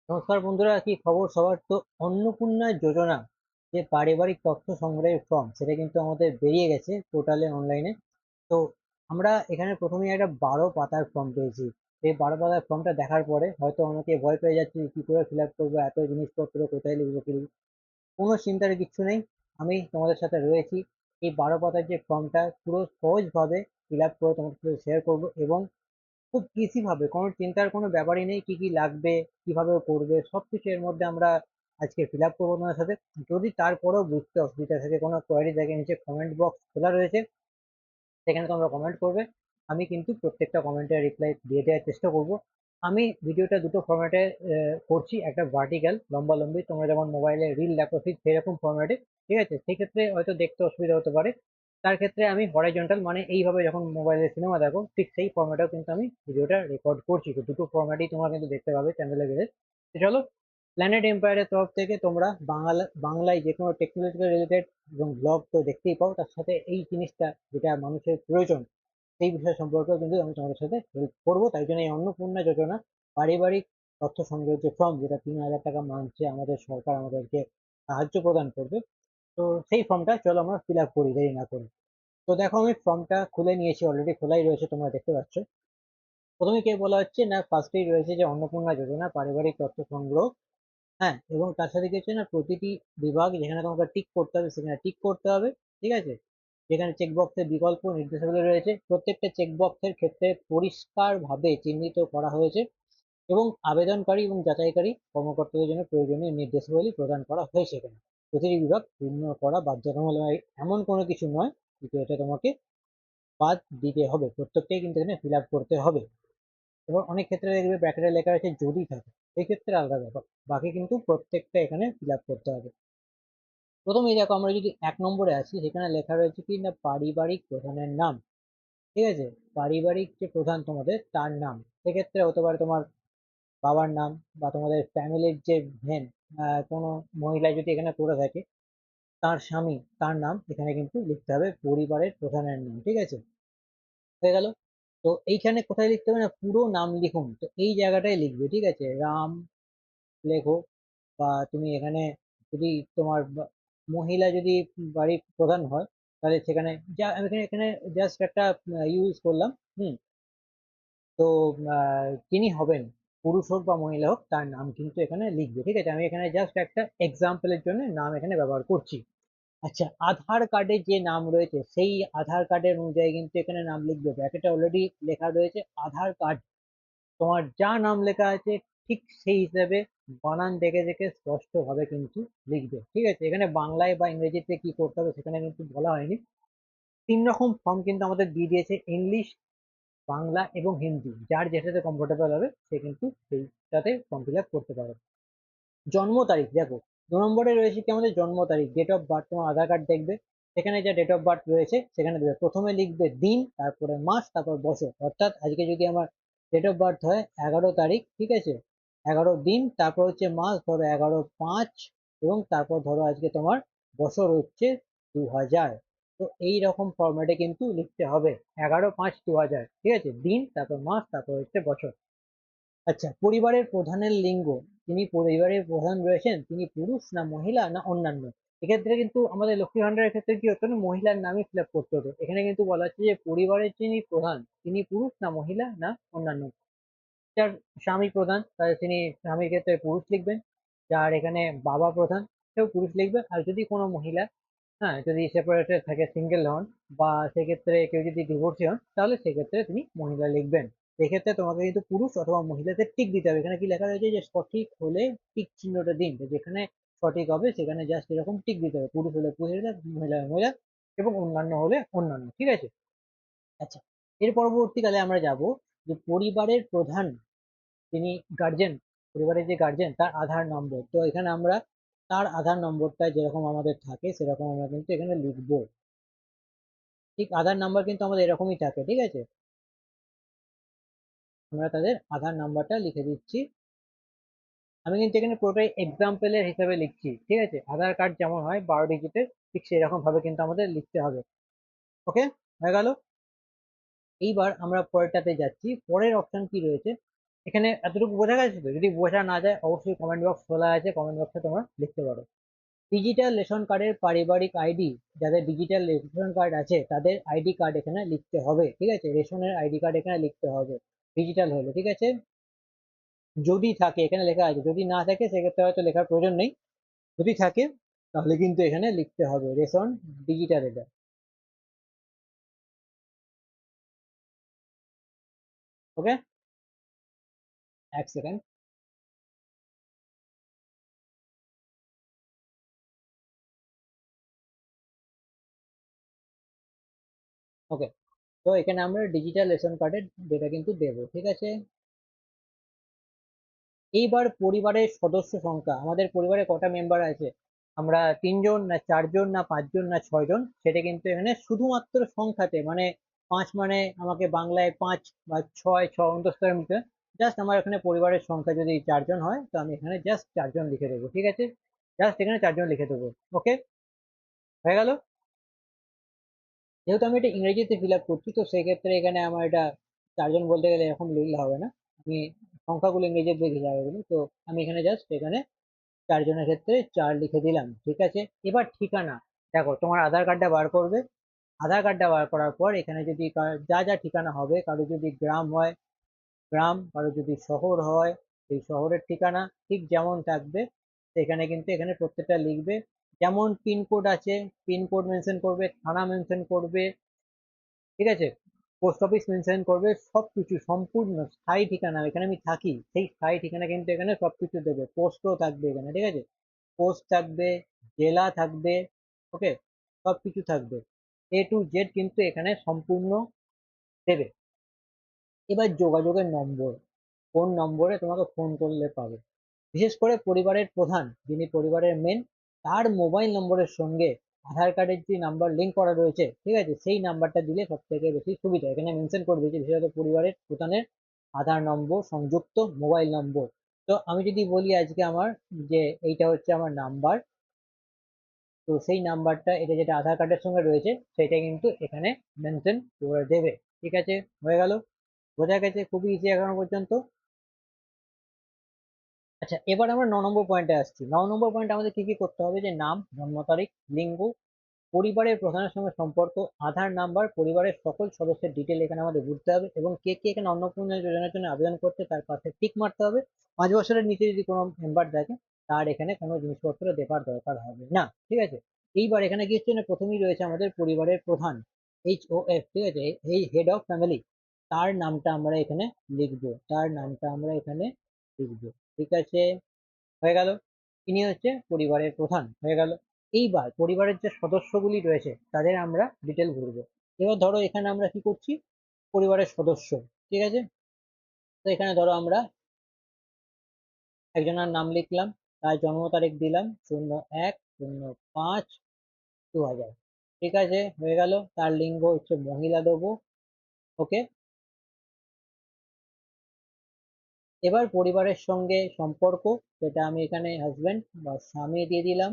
নমস্কার বন্ধুরা, কি খবর সবার? তো অন্নপূর্ণা যোজনা যে পারিবারিক তথ্য সংগ্রহের ফর্ম, সেটা কিন্তু আমাদের বেরিয়ে গেছে পোর্টালে অনলাইনে। তো আমরা এখানে প্রথমেই একটা 12 পাতার ফর্ম পেয়েছি। এই 12 পাতার ফর্মটা দেখার পরে হয়তো অনেকে ভয় পেয়ে যাচ্ছে যে কি করে ফিল আপ করবো, এত জিনিসপত্র কোথায় লিখবো কি লিখবো। কোনো চিন্তার কিচ্ছু নেই, আমি তোমাদের সাথে রয়েছি। এই 12 পাতার যে ফর্মটা পুরো সহজভাবে ফিল আপ করে তোমাদের সাথে শেয়ার করবো, এবং খুব ইজি ভাবে, কোনো চিন্তার কোনো ব্যাপারই নেই। কি কি লাগবে, কিভাবে করবে, সবকিছু এর মধ্যে আমরা আজকে ফিল আপ করবো তোমার সাথে। যদি তারপরেও বুঝতে অসুবিধা থাকে, কোনো কোয়ারি থাকে, নিচে কমেন্ট বক্স খোলা রয়েছে, সেখানে তোমরা কমেন্ট করবে। আমি কিন্তু প্রত্যেকটা কমেন্টের রিপ্লাই দিয়ে দেওয়ার চেষ্টা করব। আমি ভিডিওটা দুটো ফরম্যাটে করছি, একটা ভার্টিক্যাল লম্বা লম্বি, তোমরা যেমন মোবাইলে রিল দেখো ঠিক সেরকম ফরম্যাটে। ঠিক আছে, সেই ক্ষেত্রে হয়তো দেখতে অসুবিধা হতে পারে। তার ক্ষেত্রে আমি হরাইজন্টাল, মানে এইভাবে যখন মোবাইলে সিনেমা দেখো ঠিক সেই ফরম্যাটেও কিন্তু আমি ভিডিওটা রেকর্ড করছি। তো দুটো ফরম্যাটই তোমরা কিন্তু দেখতে পাবে চ্যানেলে গেলে। তো চলো, প্ল্যানেট এম্পায়ারের তরফ থেকে তোমরা বাংলায় যে কোনো টেকনোলজিক্যাল রিলেটেড এবং ব্লগ তো দেখতেই পাও, তার সাথে এই জিনিসটা যেটা মানুষের প্রয়োজন সেই বিষয় সম্পর্কেও কিন্তু আমি তোমাদের সাথে হেল্প করবো। তাই জন্য এই অন্নপূর্ণা যোজনা পারিবারিক তথ্য সংগ্রহের যে ফর্ম, যেটা 3,000 টাকা মানছে আমাদের সরকার আমাদেরকে সাহায্য প্রদান করবে, তো সেই ফর্মটা চলো আমরা ফিল আপ করি দেরি না করে। তো দেখো, আমি ফর্মটা খুলে নিয়েছি, অলরেডি খোলাই রয়েছে, তোমরা দেখতে পাচ্ছ। প্রথমে কে বলা হচ্ছে না, ফার্স্টেই রয়েছে যে অন্নপূর্ণা যোজনা পারিবারিক তথ্য সংগ্রহ। হ্যাঁ, এবং তার সাথে কি হচ্ছে না, প্রতিটি বিভাগ যেখানে তোমাকে টিক করতে হবে সেখানে টিক করতে হবে। ঠিক আছে, যেখানে চেকবক্সের বিকল্প নির্দেশাবলী রয়েছে, প্রত্যেকটা চেকবক্সের ক্ষেত্রে পরিষ্কারভাবে চিহ্নিত করা হয়েছে, এবং আবেদনকারী এবং যাচাইকারী কর্মকর্তাদের জন্য প্রয়োজনীয় নির্দেশাবলী প্রদান করা হয়েছে এখানে। প্রতিটি বিভাগ পূর্ণ করা বাধ্যতামূলক, এমন কোনো কিছু নয় কিন্তু এটা তোমাকে বাদ দিতে হবে, প্রত্যেকটাই কিন্তু এখানে ফিল আপ করতে হবে। এবং অনেক ক্ষেত্রে দেখবে ব্র্যাকেটে লেখা আছে যদি থাকে, সেই ক্ষেত্রে আলাদা ব্যাপার, বাকি কিন্তু প্রত্যেকটা এখানে ফিল আপ করতে হবে। প্রথমেই দেখো, আমরা যদি 1 নম্বরে আসি, সেখানে লেখা রয়েছে কি না, পারিবারিক প্রধানের নাম। ঠিক আছে, পারিবারিক যে প্রধান তোমাদের তার নাম, সেক্ষেত্রে হতে পারে তোমার বাবার নাম, বা তোমাদের ফ্যামিলির যে মেন কোনো মহিলা যদি এখানে পড়ে থাকে, তার স্বামী, তার নাম এখানে কিন্তু লিখতে হবে, পরিবারের প্রধানের নাম। ঠিক আছে, হয়ে গেল। তো এইখানে কোথায় লিখতে হবে না, পুরো নাম লিখুন, তো এই জায়গাটায় লিখবে। ঠিক আছে, রাম লেখো, বা তুমি এখানে যদি তোমার মহিলা যদি বাড়ির প্রধান হয়, তাহলে সেখানে যা আমি এখানে এখানে জাস্ট একটা ইউজ করলাম। হুম। তো যিনি হবেন, পুরুষ হোক বা মহিলা হোক, তার নাম কিন্তু এখানে লিখবে। ঠিক আছে, আমি এখানে জাস্ট একটা এক্সাম্পলের জন্য নাম এখানে ব্যবহার করছি। আচ্ছা, আধার কার্ডে যে নাম রয়েছে সেই আধার কার্ডের অনুযায়ী কিন্তু এখানে নাম লিখবে। ব্র্যাকেটে অলরেডি লেখা রয়েছে আধার কার্ড, তোমার যা নাম লেখা আছে ঠিক সেই হিসাবে বানান দেখে দেখে স্পষ্ট ভাবে কিন্তু লিখবে। ঠিক আছে, এখানে বাংলায় বা ইংরেজিতে কি করতে হবে সেখানে কিন্তু বলা হয়নি। 3 রকম ফর্ম কিন্তু আমাদের দিয়ে দিয়েছে, ইংলিশ, বাংলা এবং হিন্দি, যার যেটাতে কমফোর্টেবল হবে সে কিন্তু সেইটাতে ফর্ম ফিল আপ করতে পারে। জন্ম তারিখ দেখো, 2 নম্বরে রয়েছে কি আমাদের জন্ম তারিখ, ডেট অফ বার্থ। তোমার আধার কার্ড দেখবে, সেখানে যা ডেট অফ বার্থ রয়েছে সেখানে দেবে, প্রথমে লিখবে দিন, তারপরে মাস, তারপর বছর। অর্থাৎ আজকে যদি আমার ডেট অফ বার্থ হয় 11 তারিখ, ঠিক আছে, 11 দিন, তারপর হচ্ছে মাস ধরো 11/5, এবং তারপর ধরো আজকে তোমার বছর হচ্ছে 2000। তো এই রকম ফরম্যাটে কিন্তু লিখতে হবে, 11/5/2000। ঠিক আছে, দিন, তারপর মাস, তারপর হচ্ছে বছর। আচ্ছা, পরিবারের প্রধানের লিঙ্গ, তিনি পরিবারের প্রধান রয়েছেন, তিনি পুরুষ না মহিলা না অন্যান্য। এক্ষেত্রে কিন্তু আমাদের লক্ষ্মী ভান্ডারের ক্ষেত্রে কি হতো না, মহিলার নামই ফিল আপ করতে হতো। এখানে কিন্তু বলা হচ্ছে যে পরিবারের যিনি প্রধান তিনি পুরুষ না মহিলা না অন্যান্য। যার স্বামী প্রধান, তাহলে তিনি স্বামীর ক্ষেত্রে পুরুষ লিখবেন। যার এখানে বাবা প্রধান, সেও পুরুষ লিখবে। আর যদি কোনো মহিলা, হ্যাঁ, যদি সেপারেটেড থাকে, সিঙ্গেল হন, বা সেক্ষেত্রে কেউ যদি ডিভোর্সি হন, তাহলে সেক্ষেত্রে তিনি মহিলা লিখবেন। সেক্ষেত্রে তোমাকে কিন্তু পুরুষ অথবা মহিলাতে টিক দিতে হবে। এখানে কি লেখা রয়েছে যে সঠিক হলে টিক চিহ্নটা দিন, তো যেখানে সঠিক হবে সেখানে জাস্ট এরকম টিক দিতে হবে, পুরুষ হলে পুরুষ, মহিলা হলে মহিলা, এবং অন্যান্য হলে অন্যান্য। ঠিক আছে। আচ্ছা, এর পরবর্তীকালে আমরা যাব যে পরিবারের প্রধান, তিনি গার্জেন, পরিবারের যে গার্জেন তার আধার নম্বর। তো এখানে আমরা তার আধার নম্বরটা যেরকম আমাদের থাকে সেরকম আমরা কিন্তু এখানে লিখবো। ঠিক, আধার নাম্বার কিন্তু আমাদের এরকমই থাকে। ঠিক আছে, আমরা তাদের আধার নাম্বারটা লিখে দিচ্ছি। আমি কিন্তু এখানে পুরোটাই এক্সাম্পলের হিসাবে লিখছি। ঠিক আছে, আধার কার্ড যেমন হয় 12 ডিজিটের, ঠিক সেরকম ভাবে কিন্তু আমাদের লিখতে হবে। ওকে, হয়ে গেল। এইবার আমরা পরেরটাতে যাচ্ছি। পরের অপশন কি রয়েছে, এখানে এতটুকু বোঝা গেছে তো? যদি বোঝা না যায় অবশ্যই কমেন্ট বক্স খোলা আছে, কমেন্ট বক্সে তোমরা লিখতে পারো। ডিজিটাল রেশন কার্ডের পারিবারিক আইডি, যাদের ডিজিটাল রেশন কার্ড আছে তাদের আইডি কার্ড এখানে লিখতে হবে, ঠিক আছে, রেশনের আইডি কার্ড এখানে লিখতে হবে ডিজিটাল হলে, ঠিক আছে। যদি থাকে, এখানে লেখা আছে, যদি না থাকে সেক্ষেত্রে হয়তো লেখার প্রয়োজন নেই, যদি থাকে তাহলে কিন্তু এখানে লিখতে হবে রেশন ডিজিটাল এটা। ওকে, এক সেকেন্ড। ওকে, তো এখানে আমরা ডিজিটাল রেশন কার্ডের ডেটা কিন্তু দেবো, ঠিক আছে। এইবার পরিবারের সদস্য সংখ্যা, আমাদের পরিবারে কটা মেম্বার আছে, আমরা তিনজন না চারজন না পাঁচজন না ছয়জন, সেটা কিন্তু এখানে শুধুমাত্র সংখ্যাতে, মানে পাঁচ মানে আমাকে বাংলায় পাঁচ বা ছয় ছ অন্তঃস্থের মধ্যে, জাস্ট আমার এখানে পরিবারের সংখ্যা যদি চারজন হয় তো আমি এখানে জাস্ট চারজন লিখে দেবো, ঠিক আছে, জাস্ট এখানে চারজন লিখে দেবো। ওকে, হয়ে গেল। যেহেতু আমি এটা ইংরেজিতে ফিল আপ করছি তো সেই ক্ষেত্রে এখানে আমার এটা চারজন বলতে গেলে এরকম লিখলে হবে না, আমি সংখ্যাগুলো ইংরেজিতে লিখে যাবে, তো আমি এখানে জাস্ট এখানে চারজনের ক্ষেত্রে চার লিখে দিলাম, ঠিক আছে। এবার ঠিকানা, দেখো তোমার আধার কার্ডটা বার করবে, আধার কার্ডটা বার করার পর এখানে যদি যা যা ঠিকানা হবে, কারো যদি গ্রাম হয় গ্রাম, কারো যদি শহর হয় সেই শহরের ঠিকানা ঠিক যেমন থাকবে সেখানে কিন্তু এখানে প্রত্যেকটা লিখবে। যেমন পিনকোড আছে, পিনকোড মেনশন করবে, থানা মেনশন করবে, ঠিক আছে, পোস্ট অফিস মেনশন করবে, সবকিছু সম্পূর্ণ স্থায়ী ঠিকানা, এখানে আমি থাকি সেই স্থায়ী ঠিকানা কিন্তু এখানে সবকিছু দেবে, পোস্টও থাকবে এখানে, ঠিক আছে, পোস্ট থাকবে, জেলা থাকবে, ওকে, সবকিছু থাকবে, A to Z কিন্তু এখানে সম্পূর্ণ দেবে। এবার যোগাযোগের নম্বর, কোন নম্বরে তোমাকে ফোন করলে পাবে, বিশেষ করে পরিবারের প্রধান, যিনি পরিবারের মেন, তার মোবাইল নম্বরের সঙ্গে আধার কার্ডের যে নাম্বার লিঙ্ক করা রয়েছে, ঠিক আছে, সেই নাম্বারটা দিলে সব থেকে বেশি সুবিধা, এখানে মেনশন করে দিয়েছে বিশেষত পরিবারের প্রধানের আধার নম্বর সংযুক্ত মোবাইল নম্বর। তো আমি যদি বলি আজকে আমার যে এইটা হচ্ছে আমার নাম্বার, তো সেই নাম্বারটা এটা যেটা আধার কার্ডের সঙ্গে রয়েছে সেটা কিন্তু এখানে মেনশন করে দেবে, ঠিক আছে, হয়ে গেল, বোঝা গেছে, খুবই ইজি এখনো পর্যন্ত। আচ্ছা, এবার আমরা 9 নম্বর পয়েন্টে আসছি। 9 নম্বর পয়েন্ট আমাদের কি কি করতে হবে, যে নাম, জন্ম তারিখ, লিঙ্গ, পরিবারের প্রধানের সঙ্গে সম্পর্ক, আধার নাম্বার, পরিবারের সকল সদস্যের ডিটেল এখানে আমাদের বুঝতে হবে, এবং কে কে এখানে অন্নপূর্ণা যোজনার জন্য আবেদন করছে তার পাশে টিক মারতে হবে। 5 বছরের নিচে যদি কোনো মেম্বার থাকে তার এখানে কোনো জিনিসপত্র দেবার দরকার হবে না, ঠিক আছে। এইবার এখানে কি হচ্ছে না, প্রথমেই রয়েছে আমাদের পরিবারের প্রধান, HOF, ঠিক আছে, এই হেড অফ ফ্যামিলি, তার নামটা আমরা এখানে লিখবো, তার নামটা আমরা এখানে লিখবো, ঠিক আছে, হয়ে গেল, ইনি হচ্ছে পরিবারের প্রধান, হয়ে গেল। এইবার পরিবারের যে সদস্যগুলি রয়েছে তাদের আমরা ডিটেল ঘুরবো। এবার ধরো এখানে আমরা কি করছি, পরিবারের সদস্য, ঠিক আছে, তো এখানে ধরো আমরা একজনের নাম লিখলাম, তার জন্ম তারিখ দিলাম 01/05/2000, ঠিক আছে, হয়ে গেল, তার লিঙ্গ হচ্ছে মহিলা দেবো, ওকে। এবার পরিবারের সঙ্গে সম্পর্ক, সেটা আমি এখানে হাজবেন্ড বা স্বামী দিয়ে দিলাম,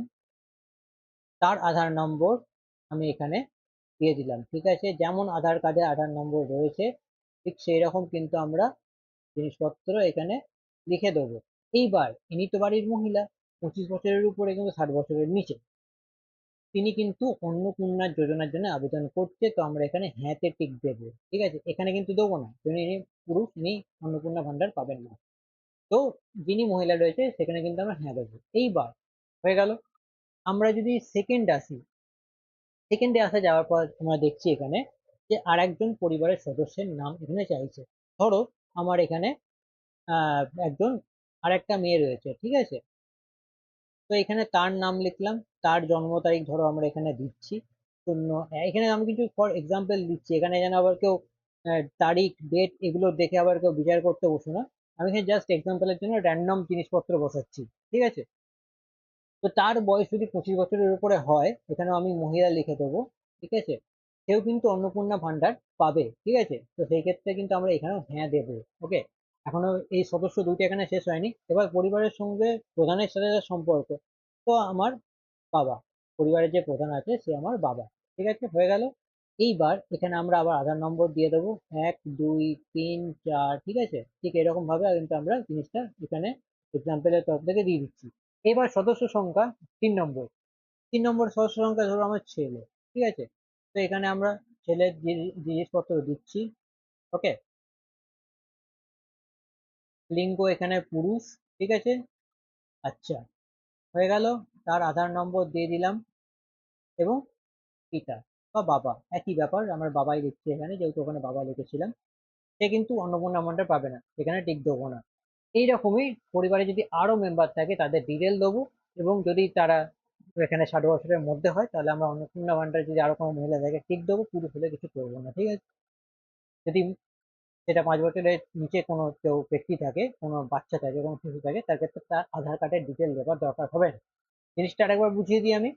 তার আধার নম্বর আমি এখানে দিয়ে দিলাম, ঠিক আছে, যেমন আধার কার্ডে আধার নম্বর রয়েছে ঠিক সেই রকম কিন্তু আমরা জিনিসপত্র এখানে লিখে দেবো। এইবার ইনি তো বাড়ির মহিলা, 25 বছরের উপরে কিন্তু 60 বছরের নিচে, তিনি কিন্তু অন্নপূর্ণা যোজনার জন্য আবেদন করছে, তো আমরা এখানে হ্যাঁতে টিক দেবো, ঠিক আছে, এখানে কিন্তু দেবো না, কারণ ইনি পুরুষ, ইনি অন্নপূর্ণা ভান্ডার পাবেন না, তো যিনি মহিলা রয়েছে সেখানে কিন্তু আমরা হ্যাঁ দেবো। এইবার হয়ে গেল। আমরা যদি সেকেন্ড আসি, সেকেন্ডে আসা যাওয়ার পর আমরা দেখছি এখানে যে আর একজন পরিবারের সদস্যের নাম এখানে চাইছে। ধরো আমার এখানে একজন আর একটা মেয়ে রয়েছে, ঠিক আছে, তো এখানে তার নাম লিখলাম, তার জন্ম তারিখ ধরো আমরা এখানে দিচ্ছি 01, এখানে আমি কিছু ফর এক্সাম্পল দিচ্ছি, এখানে যেন আবার কেউ তারিখ ডেট এগুলো দেখে আবার কেউ বিচার করতে বসো না, আমি এখানে জাস্ট এক্সাম্পলের জন্য র্যান্ডম জিনিসপত্র বসাচ্ছি, ঠিক আছে। তো তার বয়স যদি 25 বছরের উপরে হয়, এখানেও আমি মহিলা লিখে দেবো, ঠিক আছে, সেও কিন্তু অন্নপূর্ণা ভান্ডার পাবে, ঠিক আছে, তো সেই ক্ষেত্রে কিন্তু আমরা এখানেও হ্যাঁ দেবো, ওকে। এখনো এই সদস্য দুইটা এখানে শেষ হয়নি, এবার পরিবারের সঙ্গে প্রধানের সাথে যার সম্পর্ক, তো আমার বাবা, পরিবারের যে প্রধান আছে সে আমার বাবা, ঠিক আছে, হয়ে গেল। এইবার এখানে আমরা আবার আধার নম্বর দিয়ে দেবো 1 2 3 4, ঠিক আছে। ঠিক এরকম ভাবে কিন্তু আমরা জিনিসটা এখানে এক্সাম্পলের তরফ থেকে দিয়ে দিচ্ছি। এবার সদস্য সংখ্যা 3 নম্বর। 3 নম্বর সদস্য সংখ্যা ধরো আমার ছেলে, ঠিক আছে। তো এখানে আমরা ছেলের জিনিসপত্র দিচ্ছি। ওকে, লিঙ্গ এখানে পুরুষ, ঠিক আছে। আচ্ছা, হয়ে গেল। তার আধার নম্বর দিয়ে দিলাম এবং পিতা বা বাবা একই ব্যাপার, আমরা বাবাই লিখছি এখানে, যেহেতু ওখানে বাবা লিখেছিলাম। সে কিন্তু অন্য কোনো নাম্বারটা পাবে না, এখানে টিক দেবো না। এইরকমই পরিবারে যদি আরো মেম্বার থাকে তাদের ডিটেল দেবো, এবং যদি তারা এখানে 60 বছরের মধ্যে হয় তাহলে আমরা অন্নপূর্ণা ভান্ডার যদি আরো কোনো মহিলা থাকে টিক দেবো, পুরুষ হলে কিছু করবো না, ঠিক আছে। যদি সেটা 5 বছরের নিচে কোনো কেউ ব্যক্তি থাকে, কোনো বাচ্চা থাকে, কোনো শিশু থাকে, তার ক্ষেত্রে তার আধার কার্ডের ডিটেল দেওয়ার দরকার হবে না। জিনিসটা আরেকবার বুঝিয়ে দিই আমি।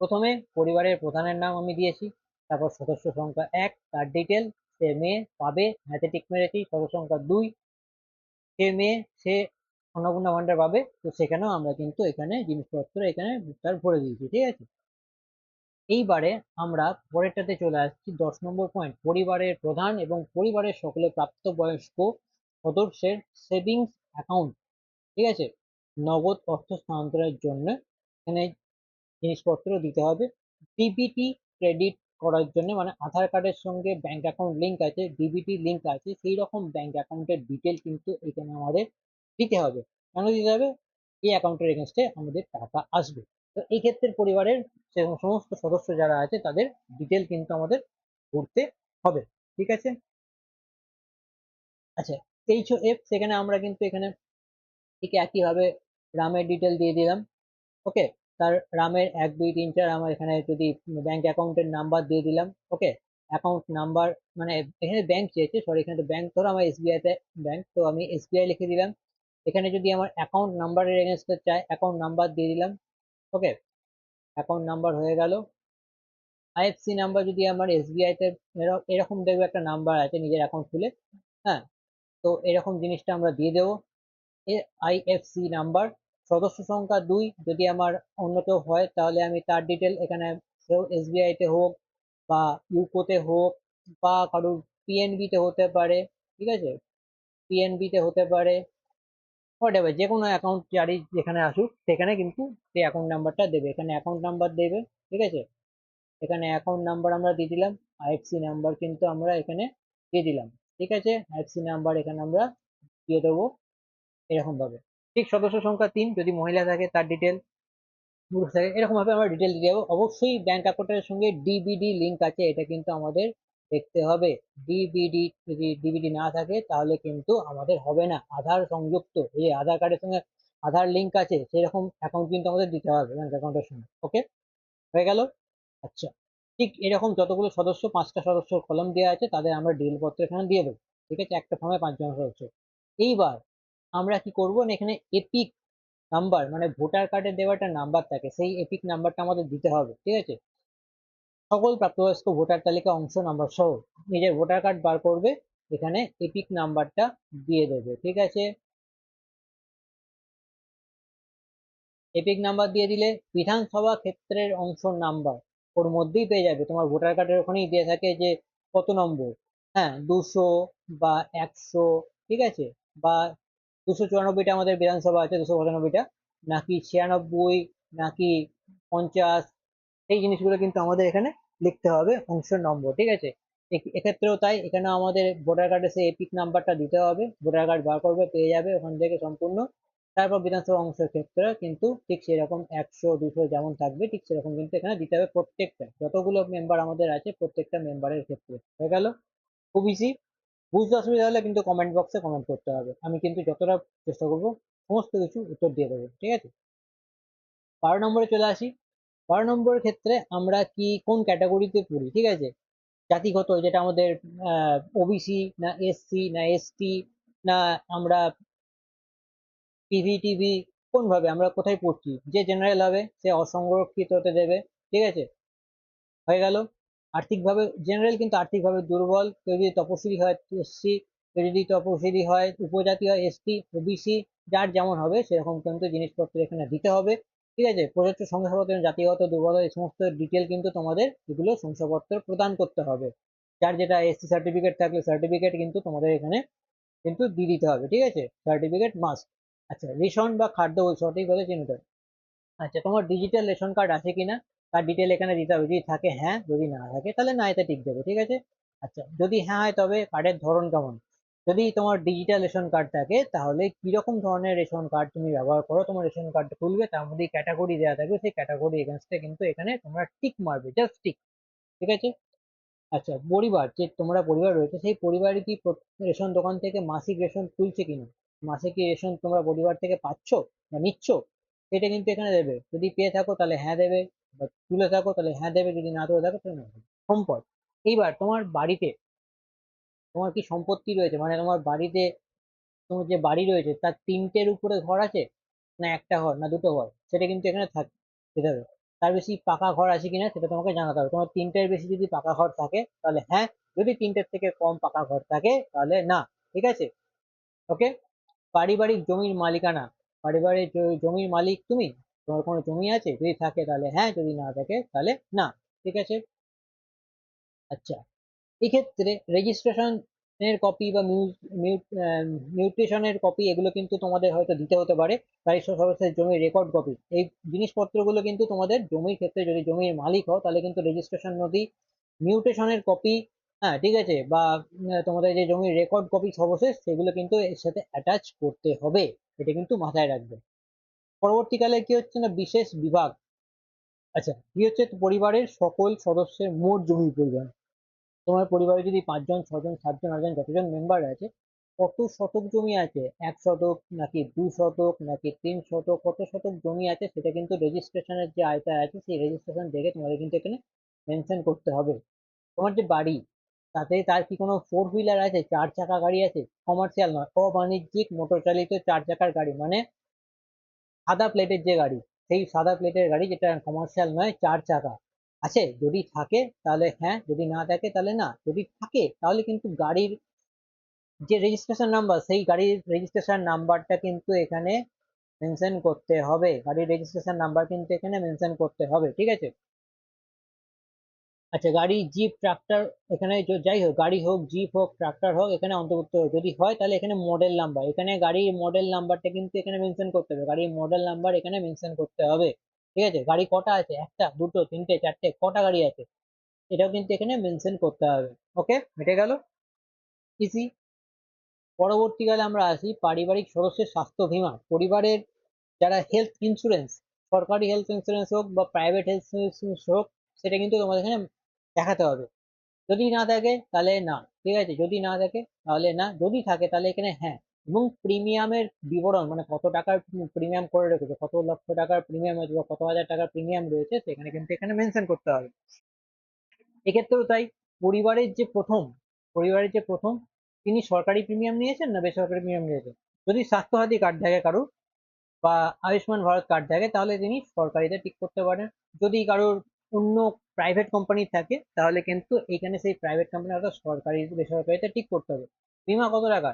প্রথমে পরিবারের প্রধানের নাম আমি দিয়েছি, তারপর সদস্য সংখ্যা 1, তার ডিটেল, সে মেয়ে পাবে, হাতে টিক মেরেছি। সদস্য সংখ্যা 2, সে মেয়ে, সে অন্নপূর্ণা ভান্ডার পাবে, তো সেখানেও আমরা কিন্তু এখানে জিনিসপত্র এখানে তার ভরে দিয়েছি, ঠিক আছে। এইবারে আমরা পরেরটাতে চলে আসছি, 10 নম্বর পয়েন্ট, পরিবারের প্রধান এবং পরিবারের সকলে প্রাপ্তবয়স্ক সদস্যের সেভিংস অ্যাকাউন্ট, ঠিক আছে, নগদ অর্থ স্থানান্তরের জন্য এখানে জিনিসপত্র দিতে হবে। ডিবিটি ক্রেডিট করার জন্য, মানে আধার কার্ডের সঙ্গে ব্যাংক অ্যাকাউন্ট লিঙ্ক আছে, ডিবিটি লিঙ্ক আছে, সেই রকম ব্যাংক অ্যাকাউন্টের ডিটেল কিন্তু এখানে আমাদের দিতে হবে। কেন দিতে হবে? এই অ্যাকাউন্টের এগেনস্টে আমাদের টাকা আসবে। তো এই ক্ষেত্রে পরিবারের সমস্ত সদস্য যারা আছে তাদের ডিটেল কিন্তু আমাদের করতে হবে, ঠিক আছে। আচ্ছা, HOF, সেখানে আমরা কিন্তু এখানে ঠিক একইভাবে রামের ডিটেল দিয়ে দিলাম। ওকে, তার রামের 1 2 3 4 আমার এখানে যদি ব্যাংক অ্যাকাউন্টের নাম্বার দিয়ে দিলাম। ওকে, অ্যাকাউন্ট নাম্বার, মানে এখানে ব্যাংক চেয়েছে, সরি, এখানে তো ব্যাংক, ধরো আমার SBI তে ব্যাংক, তো আমি SBI লিখে দিলাম। এখানে যদি আমার অ্যাকাউন্ট নাম্বারের এগেনস্টে চাই, অ্যাকাউন্ট নাম্বার দিয়ে দিলাম। ওকে, অ্যাকাউন্ট নাম্বার হয়ে গেল। IFC নাম্বার যদি আমার SBI তে এরকম দেখবে একটা নাম্বার আছে নিজের অ্যাকাউন্ট খুলে, হ্যাঁ, তো এরকম জিনিসটা আমরা দিয়ে দেবো। IFC number. সদস্য সংখ্যা 2, যদি আমার অন্য কেউ হয় তাহলে আমি তার ডিটেল এখানে, সেও SBI তে হোক বা ইউকোতে হোক বা কারোর PNB তে হতে পারে, ঠিক আছে, PNB তে হতে পারে, হোয়াটএভার, যে কোনো অ্যাকাউন্ট যারই যেখানে আসুক সেখানে কিন্তু সেই অ্যাকাউন্ট নাম্বারটা দেবে, এখানে অ্যাকাউন্ট নাম্বার দেবে, ঠিক আছে। এখানে অ্যাকাউন্ট নাম্বার আমরা দিয়ে দিলাম, IFC নাম্বার কিন্তু আমরা এখানে দিয়ে দিলাম, ঠিক আছে। IFC নাম্বার এখানে আমরা দিয়ে দেবো এরকম ভাবে। ঠিক সদস্য সংখ্যা 3, যদি মহিলা থাকে তার ডিটেল, পুরুষ থাকে, এরকম ভাবে আমরা ডিটেল দিয়ে দেবো। অবশ্যই ব্যাংক অ্যাকাউন্টের সঙ্গে ডিবিডি লিঙ্ক আছে, এটা কিন্তু আমাদের দেখতে হবে। ডিবিডি, যদি ডিবিডি না থাকে তাহলে কিন্তু আমাদের হবে না। আধার সংযুক্ত, এই আধার কার্ডের সঙ্গে আধার লিঙ্ক আছে সেরকম অ্যাকাউন্ট কিন্তু আমাদের দিতে হবে ব্যাংক অ্যাকাউন্টের সঙ্গে। ওকে, হয়ে গেল। আচ্ছা, ঠিক এরকম যতগুলো সদস্য, 5টা সদস্যর কলম দেওয়া আছে, তাদের আমরা ডিটেল পত্র এখানে দিয়ে দেবো, ঠিক আছে, একটা ফর্মে 5 জন সদস্য। এইবার আমরা কি করবো না, এখানে এপিক নাম্বার, মানে ভোটার কার্ডে দেওয়া একটা নাম্বার থাকে, সেই এপিক নাম্বারটা আমাদের দিতে হবে, ঠিক আছে। সকল প্রাপ্তবয়স্ক ভোটার তালিকা অংশ নাম্বার সহ নিজের ভোটার কার্ড বার করবে, এখানে এপিক নাম্বারটা দিয়ে দেবে, ঠিক আছে। এপিক নাম্বার দিয়ে দিলে বিধানসভা ক্ষেত্রের অংশ নাম্বার ওর মধ্যেই পেয়ে যাবে, তোমার ভোটার কার্ডের ওখানেই দিয়ে থাকে যে কত নম্বর, হ্যাঁ, 200 বা 100, ঠিক আছে, বা 294টা আমাদের বিধানসভা আছে, 295টা, নাকি 96, নাকি 50, এই জিনিসগুলো কিন্তু আমাদের এখানে লিখতে হবে অংশ নম্বর, ঠিক আছে। এক্ষেত্রেও তাই, এখানে আমাদের ভোটার কার্ডে সেই এপিক নাম্বারটা দিতে হবে, ভোটার কার্ড বার করবে পেয়ে যাবে ওখান থেকে সম্পূর্ণ। তারপর বিধানসভা অংশের ক্ষেত্রে কিন্তু ঠিক সেরকম 100 200 যেমন থাকবে ঠিক সেরকম কিন্তু এখানে দিতে হবে প্রত্যেকটা, যতগুলো মেম্বার আমাদের আছে প্রত্যেকটা মেম্বারের ক্ষেত্রে। হয়ে গেল, খুব ইজি। বুঝতে অসুবিধা হলে কিন্তু কমেন্ট বক্সে কমেন্ট করতে হবে, আমি কিন্তু যতটা চেষ্টা করবো সমস্ত কিছু উত্তর দিয়ে দেবো, ঠিক আছে। 12 নম্বরে চলে আসি। 12 নম্বরের ক্ষেত্রে আমরা কি কোন ক্যাটাগরিতে পড়ি, ঠিক আছে, জাতিগত, যেটা আমাদের OBC না SC না ST, না আমরা PVTV, কোন ভাবে আমরা কোথায় পড়ছি, যে জেনারেল হবে সে অসংরক্ষিত হতে দেবে, ঠিক আছে। হয়ে গেল। আর্থিকভাবে জেনারেল কিন্তু আর্থিকভাবে দুর্বল, কেউ যদি তপশিলি হয় SC, কেউ যদি তপশিলি হয় উপজাতি হয় ST, OBC, যার যেমন হবে সেরকম কিন্তু জিনিসপত্র এখানে দিতে হবে। ঠিক আছে, প্রযোজ্য শংসাপত্র, জাতিগত দুর্বলতা, এই সমস্ত ডিটেল কিন্তু তোমাদের এগুলো শংসাপত্র প্রদান করতে হবে। যার যেটা এসসি সার্টিফিকেট থাকলে সার্টিফিকেট কিন্তু তোমাদের এখানে কিন্তু দিয়ে দিতে হবে, ঠিক আছে, সার্টিফিকেট মাস্ট। আচ্ছা, রেশন বা খাদ্য সঠিকভাবে চিহ্নিত। আচ্ছা, তোমার ডিজিটাল রেশন কার্ড আছে কিনা তার ডিটেল এখানে দিতে হবে, যদি থাকে হ্যাঁ, যদি না থাকে তাহলে না, এতে টিক দেবে, ঠিক আছে। আচ্ছা, যদি হ্যাঁ হয় তবে কার্ডের ধরন কেমন। যদি তোমার ডিজিটাল রেশন কার্ড থাকে তাহলে কিরকম ধরনের রেশন কার্ড তুমি ব্যবহার করো, তোমার রেশন কার্ড খুলবে, তার মধ্যে ক্যাটাগরি দেওয়া থাকবে, সেই ক্যাটাগরি এগেনস্টে কিন্তু এখানে তোমরা টিক মারবে, জাস্ট টিক, ঠিক আছে। আচ্ছা, পরিবার, যে তোমরা পরিবার রয়েছে সেই পরিবারে কি রেশন দোকান থেকে মাসিক রেশন তুলছে কিনা, মাসে কি রেশন তোমরা পরিবার থেকে পাচ্ছ বা নিচ্ছ, সেটা কিন্তু এখানে দেবে। যদি পেয়ে থাকো তাহলে হ্যাঁ দেবে, বা তুলে থাকো তাহলে হ্যাঁ দেবে, যদি না তুলে থাকো তাহলে না দেবে। সম্পদ, এইবার তোমার বাড়িতে তোমার কি সম্পত্তি রয়েছে, মানে তোমার বাড়িতে, তোমার যে বাড়ি রয়েছে তার তিনটের উপরে ঘর আছে, না একটা ঘর, না দুটো ঘর, সেটা কিন্তু এখানে দিতে হবে। তার বেশি পাকা ঘর আছে কিনা সেটা তোমাকে জানাতে হবে। তোমার তিনটের বেশি যদি পাকা ঘর থাকে তাহলে হ্যাঁ, যদি তিনটের থেকে কম পাকা ঘর থাকে তাহলে না, ঠিক আছে। ওকে। পারিবারিক জমির মালিকানা, পারিবারিক জমির মালিক তুমি, তোমার কোনো জমি আছে, যদি থাকে তাহলে হ্যাঁ, যদি না থাকে তাহলে না, ঠিক আছে। আচ্ছা, এক্ষেত্রে রেজিস্ট্রেশন এর কপি বা মিউটেশনের কপি এগুলো কিন্তু তোমাদের হয়তো দিতে হতে পারে। গাড়ির সদস্যের জমির রেকর্ড কপি, এই জিনিসপত্রগুলো কিন্তু তোমাদের জমির ক্ষেত্রে, যদি জমির মালিক হও তাহলে কিন্তু রেজিস্ট্রেশন নথি, মিউটেশনের কপি, হ্যাঁ ঠিক আছে, বা তোমাদের যে জমির রেকর্ড কপি সর্বশেষ সেগুলো কিন্তু এর সাথে অ্যাটাচ করতে হবে, এটা কিন্তু মাথায় রাখবে। পরবর্তীকালে কি হচ্ছে না, বিশেষ বিভাগ। আচ্ছা, কি হচ্ছে, পরিবারের সকল সদস্যের মোট জমির পরিমাণ। তোমার পরিবারে যদি 5 জন, 6 জন, 7 জন, 8 জন, যতজন মেম্বার আছে, কত শতক জমি আছে, 1 শতক নাকি 2 শতক নাকি 3 শতক, কত শতক জমি আছে সেটা কিন্তু রেজিস্ট্রেশনের যে আয়তায় আছে সেই রেজিস্ট্রেশন দেখে তোমাদের কিন্তু এখানে মেনশন করতে হবে। তোমার যে বাড়ি, তাতে তার কি কোনো 4 হুইলার আছে, 4 চাকা গাড়ি আছে, কমার্শিয়াল নয়, অবাণিজ্যিক মোটর চালিত 4 চাকার গাড়ি, মানে সাদা প্লেটের যে গাড়ি, সেই সাদা প্লেটের গাড়ি যেটা কমার্শিয়াল নয়, 4 চাকা আছে, যদি থাকে তাহলে হ্যাঁ, যদি না থাকে তাহলে না। যদি থাকে তাহলে কিন্তু গাড়ির যে রেজিস্ট্রেশন নাম্বার, সেই গাড়ির রেজিস্ট্রেশন নাম্বারটা কিন্তু এখানে মেনশন করতে হবে, গাড়ির রেজিস্ট্রেশন নাম্বার কিন্তু এখানে মেনশন করতে হবে, ঠিক আছে। আচ্ছা, গাড়ি, জিপ, ট্রাক্টর, এখানে যাই হোক, গাড়ি হোক, জিপ হোক, ট্রাক্টর হোক, এখানে অন্তর্ভুক্ত হবে। যদি হয় তাহলে এখানে মডেল নাম্বার, এখানে গাড়ির মডেল নাম্বারটা কিন্তু এখানে মেনশন করতে হবে, গাড়ির মডেল নাম্বার এখানে মেনশন করতে হবে, ঠিক আছে। গাড়ি কটা আছে, একটা, দুটো, তিনটে, চারটে, কটা গাড়ি আছে এটাও কিন্তু এখানে মেনশন করতে হবে। ওকে, মিটে গেল, ইজি। পরবর্তীকালে আমরা আসি পারিবারিক সদস্যের স্বাস্থ্য বীমা, পরিবারের যারা হেলথ ইন্স্যুরেন্স, সরকারি হেলথ ইন্স্যুরেন্স হোক বা প্রাইভেট হেলথ ইন্স্যুরেন্স হোক, সেটা কিন্তু তোমাদের এখানে দেখাতে হবে। যদি না থাকে তাহলে না, ঠিক আছে, যদি না থাকে তাহলে না, যদি থাকে তাহলে এখানে হ্যাঁ। এবং প্রিমিয়ামের বিবরণ, মানে কত টাকার প্রিমিয়াম করে রেখেছে, কত লক্ষ টাকার প্রিমিয়াম আছে বা কত হাজার টাকার প্রিমিয়াম রয়েছে, সেখানে কিন্তু এখানে মেনশন করতে হবে। এক্ষেত্রেও তাই, পরিবারের যে প্রথম পরিবারের যে প্রথম, তিনি সরকারি প্রিমিয়াম নিয়েছেন না বেসরকারি প্রিমিয়াম নিয়েছেন। যদি স্বাস্থ্যসাথী কার্ড থাকে কারো বা আয়ুষ্মান ভারত কার্ড থাকে তাহলে তিনি সরকারিতে টিক করতে পারেন। যদি কারোর অন্য প্রাইভেট কোম্পানি থাকে তাহলে কিন্তু এখানে সেই প্রাইভেট কোম্পানি অর্থাৎ সরকারি বেসরকারিতে টিক করতে হবে। বিমা কত টাকা,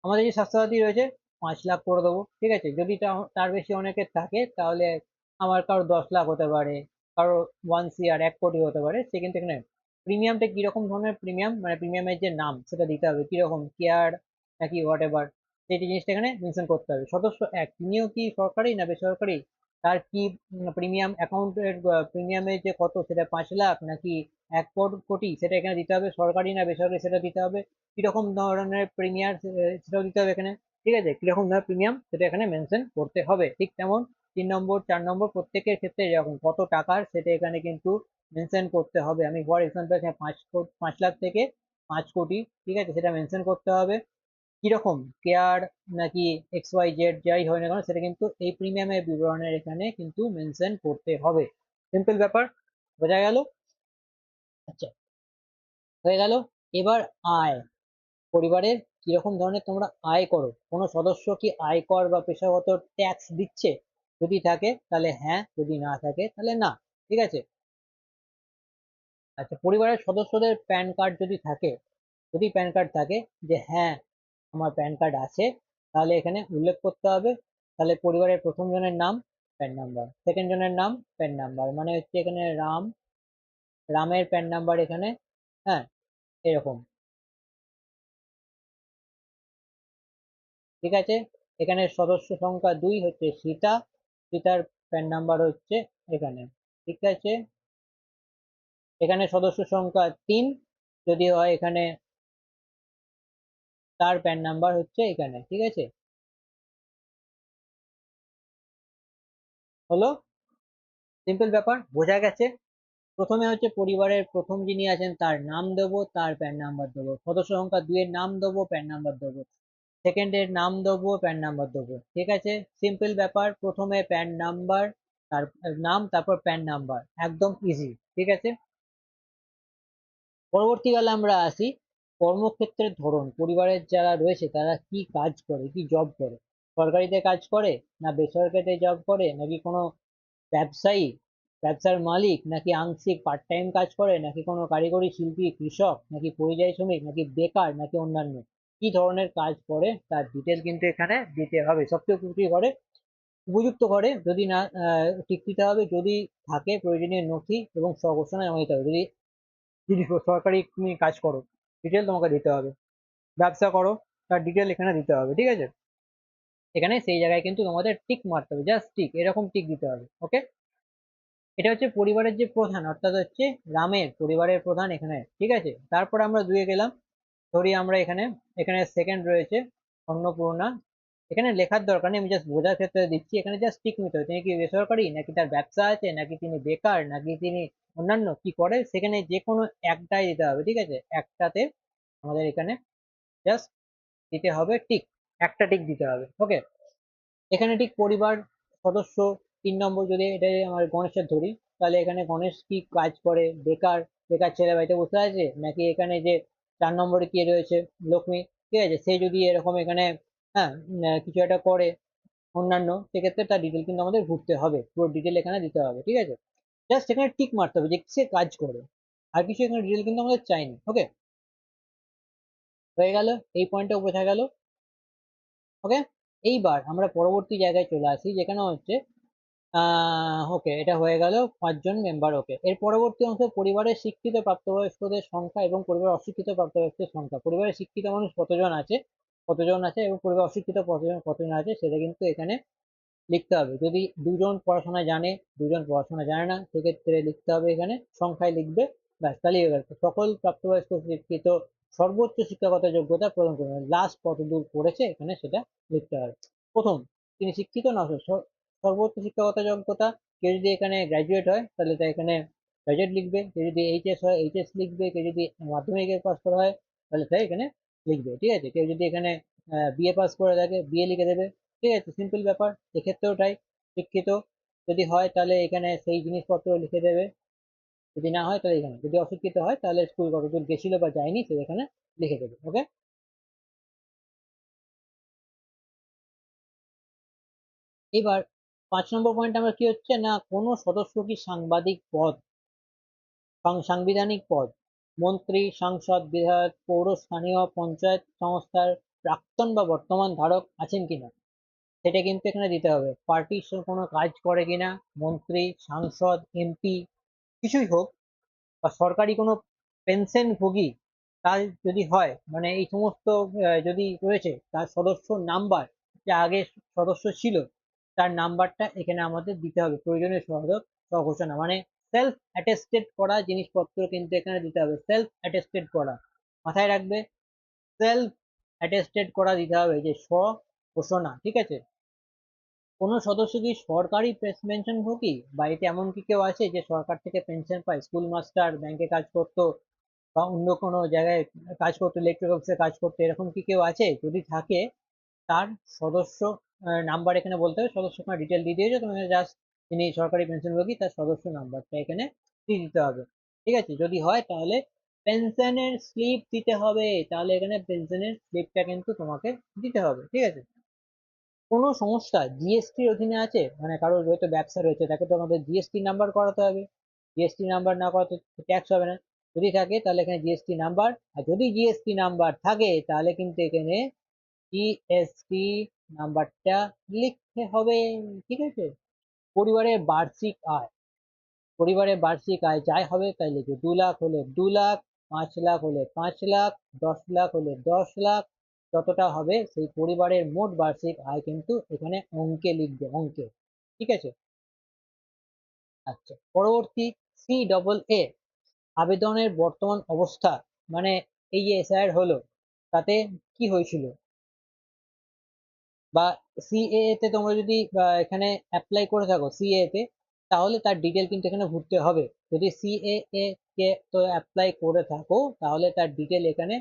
আমাদের যে স্বাস্থ্যসাথী রয়েছে 5 লাখ করে দেবো, ঠিক আছে। যদি তার বেশি অনেকের থাকে তাহলে আমার কারো 10 লাখ হতে পারে, কারো 1 CR 1 কোটি হতে পারে, সে কিন্তু এখানে প্রিমিয়ামটা কিরকম ধরনের প্রিমিয়াম, মানে প্রিমিয়ামের যে নাম সেটা দিতে হবে, কিরকম কেয়ার নাকি হোয়াট এভার, সেই জিনিসটা এখানে মেনশন করতে হবে। সদস্য এক, তিনিও কি সরকারি না বেসরকারি, তার কি প্রিমিয়াম অ্যাকাউন্টের প্রিমিয়ামের যে কত, সেটা 5 লাখ নাকি 1 কোটি, সেটা এখানে দিতে হবে। সরকারি না বেসরকারি সেটা দিতে হবে। কিরকম ধরনের প্রিমিয়াম সেটাও দিতে হবে এখানে, ঠিক আছে, কিরকম ধরনের প্রিমিয়াম সেটা এখানে মেনশন করতে হবে। ঠিক তেমন 3 নম্বর, 4 নম্বর প্রত্যেকের ক্ষেত্রে এরকম কত টাকার সেটা এখানে কিন্তু মেনশন করতে হবে। আমি ফর এক্সাম্পল 5 লাখ থেকে 5 কোটি, ঠিক আছে, সেটা মেনশন করতে হবে। কিরকম কেয়ার নাকি XYZ যাই হয় না কেন সেটা কিন্তু এই প্রিমিয়ামের বিবরণের এখানে কিন্তু মেনশন করতে হবে। সিম্পল ব্যাপার, বোঝা গেল। আচ্ছা, হয়ে গেল। এবার আয়, পরিবারের কিরকম ধরনের তোমরা আয় করো, কোনো সদস্য কি আয়কর বা পেশাগত ট্যাক্স দিচ্ছে, যদি থাকে তাহলে হ্যাঁ, যদি না থাকে তাহলে না, ঠিক আছে। আচ্ছা, পরিবারের সদস্যদের প্যান কার্ড যদি থাকে, যদি প্যান কার্ড থাকে, যে হ্যাঁ আমার প্যান কার্ড আছে, তাহলে এখানে উল্লেখ করতে হবে। তাহলে পরিবারের প্রথম জনের নাম, প্যান নাম্বার, সেকেন্ড জনের নাম প্যান নাম্বার, মানে হচ্ছে এখানে রাম, রামের প্যান নাম্বার এখানে, হ্যাঁ, এরকম, ঠিক আছে। এখানে সদস্য সংখ্যা 2 হচ্ছে সীতা, সীতার প্যান নাম্বার হচ্ছে এখানে, ঠিক আছে। এখানে সদস্য সংখ্যা 3 যদি হয় এখানে, তার প্যান নাম্বার হচ্ছে এখানে, ঠিক আছে। হলো, সিম্পল ব্যাপার, বোঝা গেছে। প্রথমে হচ্ছে পরিবারের প্রথম যিনি আছেন তার নাম দেবো, তার প্যান নাম্বার দেবো, সদস্য সংখ্যা 2 এর নাম দেবো, প্যান নাম্বার দেবো, সেকেন্ডের নাম দেবো, প্যান নাম্বার দেবো, ঠিক আছে। সিম্পল ব্যাপার, প্রথমে প্যান নাম্বার, তার নাম, তারপর প্যান নাম্বার, একদম ইজি, ঠিক আছে। পরবর্তীকালে আমরা আসি কর্মক্ষেত্রের ধরন, পরিবারের যারা রয়েছে তারা কি কাজ করে, কি জব করে, সরকারিতে কাজ করে না বেসরকারিতে জব করে, নাকি কোনো ব্যবসায়ী, ব্যবসার মালিক, নাকি আংশিক পার্ট টাইম কাজ করে, নাকি কোনো কারিগরি শিল্পী, কৃষক, নাকি পরিযায়ী শ্রমিক, নাকি বেকার, নাকি অন্যান্য, কি ধরনের কাজ করে তার ডিটেল কিন্তু এখানে দিতে হবে, সবচেয়ে উপযুক্ত ঘরে, উপযুক্ত ঘরে, যদি না টিক দিতে হবে, যদি থাকে প্রয়োজনীয় নথি এবং স্বঘোষণা জমা দিতে হবে, যদি যদি সরকারি তুমি কাজ করো ডিটেল তোমাকে দিতে হবে, ব্যবসা করো তার ডিটেল এখানে দিতে হবে, ঠিক আছে। এখানে সেই জায়গায় কিন্তু তোমাদের টিক মারতে হবে, জাস্ট টিক, এরকম টিক দিতে হবে, ওকে। এটা হচ্ছে পরিবারের যে প্রধান, অর্থাৎ হচ্ছে রামের পরিবারের প্রধান এখানে, ঠিক আছে। তারপর আমরা দুয়ে গেলাম, ধরি আমরা এখানে, এখানে সেকেন্ড রয়েছে অন্নপূর্ণা, এখানে লেখার দরকার নেই, আমি জাস্ট বোঝার ক্ষেত্রে দিচ্ছি, এখানে জাস্ট টিক নিতে হবে, তিনি কি বেসরকারি, নাকি তার ব্যবসা আছে, নাকি তিনি বেকার, নাকি তিনি অন্যান্য কি করে, সেখানে যে কোনো একটাই দিতে হবে, ঠিক আছে। একটাতে আমাদের এখানে জাস্ট দিতে হবে টিক, একটা টিক দিতে হবে, ওকে। এখানে ঠিক পরিবার সদস্য 3 নম্বর, যদি এটা আমার গণেশের ধরি, তাহলে এখানে গণেশ কি কাজ করে, বেকার, বেকার ছেলে বাড়িতে বসে আছে, নাকি এখানে যে 4 নম্বরে কি রয়েছে লক্ষ্মী, ঠিক আছে, সে যদি এরকম এখানে, হ্যাঁ, কিছু একটা করে অন্যান্য, সেক্ষেত্রে তার ডিটেল কিন্তু আমাদের ঘুরতে হবে, পুরো ডিটেল এখানে দিতে হবে, ঠিক আছে। জাস্ট এখানে টিক মারতে হবে যে সে কাজ করে, আর কিছু এখানে ডিটেল কিন্তু আমাদের চাইনি, ওকে। হয়ে গেল, এই পয়েন্টটা বোঝা গেল, ওকে। এইবার আমরা পরবর্তী জায়গায় চলে আসি, যেখানে হচ্ছে ওকে, এটা হয়ে গেল 5 জন মেম্বার, ওকে। এর পরবর্তী অংশ পরিবারের শিক্ষিত প্রাপ্তবয়স্কদের সংখ্যা এবং পরিবারের অশিক্ষিত প্রাপ্তবয়স্কদের সংখ্যা, পরিবারের শিক্ষিত মানুষ কতজন আছে, কতজন আছে, এবং পরিবার অশিক্ষিত কতজন কতজন আছে, সেটা কিন্তু এখানে লিখতে হবে। যদি 2 জন পড়াশোনা জানে, 2 জন পড়াশোনা জানে না, সেক্ষেত্রে লিখতে হবে এখানে সংখ্যায় লিখবে, ব্যাস, তাহলেই হয়ে গেল। সকল প্রাপ্তবয়স্ক শিক্ষিত সর্বোচ্চ শিক্ষাগত যোগ্যতা প্রদান করবে, লাস্ট কত দূর পড়েছে এখানে সেটা লিখতে হবে। প্রথম, তিনি শিক্ষিত না সর্বোচ্চ শিক্ষাগত যোগ্যতা, কেউ যদি এখানে গ্র্যাজুয়েট হয় তাহলে তা এখানে গ্র্যাজুয়েট লিখবে, কেউ যদি এইচএস হয় এইচএস লিখবে, কেউ যদি মাধ্যমিকে পাস করা হয় তাহলে তাই এখানে লিখবে, ঠিক আছে। কেউ যদি এখানে বিএ পাস করে থাকে বিএ লিখে দেবে, ঠিক আছে, সিম্পল ব্যাপার। এক্ষেত্রেও তাই, শিক্ষিত যদি হয় তাহলে এখানে সেই জিনিসপত্র লিখে দেবে, যদি না হয় তাহলে এখানে, যদি অশিক্ষিত হয় তাহলে স্কুল কতদূর গেছিল বা যায়নি সে এখানে লিখে দেবে, ওকে। এবার 5 নম্বর পয়েন্ট আমরা কি হচ্ছে না, কোনো সদস্য কি সাংবাদিক পদ, সাংবিধানিক পদ, মন্ত্রী, সাংসদ, বিধায়ক, পৌর, স্থানীয় পঞ্চায়েত সংস্থার প্রাক্তন বা বর্তমান ধারক আছেন কিনা, সেটা কিন্তু এখানে দিতে হবে। পার্টির কোনো কাজ করে কিনা, মন্ত্রী, সাংসদ, এমপি, কিছুই হোক, বা সরকারি কোনো পেনশন ভোগী তার যদি হয়, মানে এই সমস্ত যদি রয়েছে, তার সদস্য নাম্বার, যে আগে সদস্য ছিল তার নাম্বারটা এখানে আমাদের দিতে হবে, প্রয়োজনীয় সহায়ক স্বঘোষণা, মানে সেলফ অ্যাটেস্টেড করা জিনিসপত্র কিন্তু এখানে দিতে হবে, সেলফ অ্যাটেস্টেড করা, মাথায় রাখবে, সেলফ অ্যাটেস্টেড করা দিতে হবে, যে স্ব ঘোষণা, ঠিক আছে। কোনো সদস্য কি সরকারি পেনশন ভোগী, বাড়িতে এমন কি কেউ আছে যে সরকার থেকে পেনশন পায়, স্কুল মাস্টার, ব্যাংকে কাজ করতো, বা অন্য কোনো জায়গায় কাজ করতো, ইলেকট্রিক অফিসে কাজ করতো, এরকম কি কেউ আছে, যদি থাকে তার সদস্য নাম্বার এখানে বলতে হবে, সদস্য আপনার ডিটেল দিয়ে দিয়েছে তুমি, জাস্ট তিনি সরকারি পেনশনভোগী তার সদস্য নাম্বারটা এখানে দিয়ে দিতে হবে, ঠিক আছে। যদি হয় তাহলে পেনশনের স্লিপ দিতে হবে, তাহলে এখানে পেনশনের স্লিপটা কিন্তু তোমাকে দিতে হবে, ঠিক আছে। কোনো সংস্থা জিএসটির অধীনে আছে, মানে কারোর হয়তো ব্যবসা রয়েছে, তাকে তো আমাদের জিএসটি নাম্বার করাতে হবে, জিএসটি নাম্বার না করাতে ট্যাক্স হবে না, যদি থাকে তাহলে এখানে জিএসটি নাম্বার, আর যদি জিএসটি নাম্বার থাকে তাহলে কিন্তু এখানে জিএসটি নাম্বারটা লিখতে হবে, ঠিক আছে। পরিবারের বার্ষিক আয়, পরিবারের বার্ষিক আয় যাই হবে তাই লিখবে। 2 লাখ হলে 2 লাখ, 5 লাখ হলে 5 লাখ, 10 লাখ হলে 10 লাখ, যতটা হবে সেই পরিবারের মোট বার্ষিক আয় কিন্তু এখানে অঙ্কে লিখবে, অঙ্কে। ঠিক আছে। আচ্ছা, পরবর্তী CAA আবেদনের বর্তমান অবস্থা, মানে এই যে এসআইআর হলো তাতে কি হয়েছিল, বা সিএএ তে তোমরা যদি এখানে অ্যাপ্লাই করে থাকো সিএএ তে, তাহলে তার ডিটেল কিন্তু এখানে ভরতে হবে। যদি সিএএ কে তো অ্যাপ্লাই করে থাকো তাহলে তার ডিটেল এখানে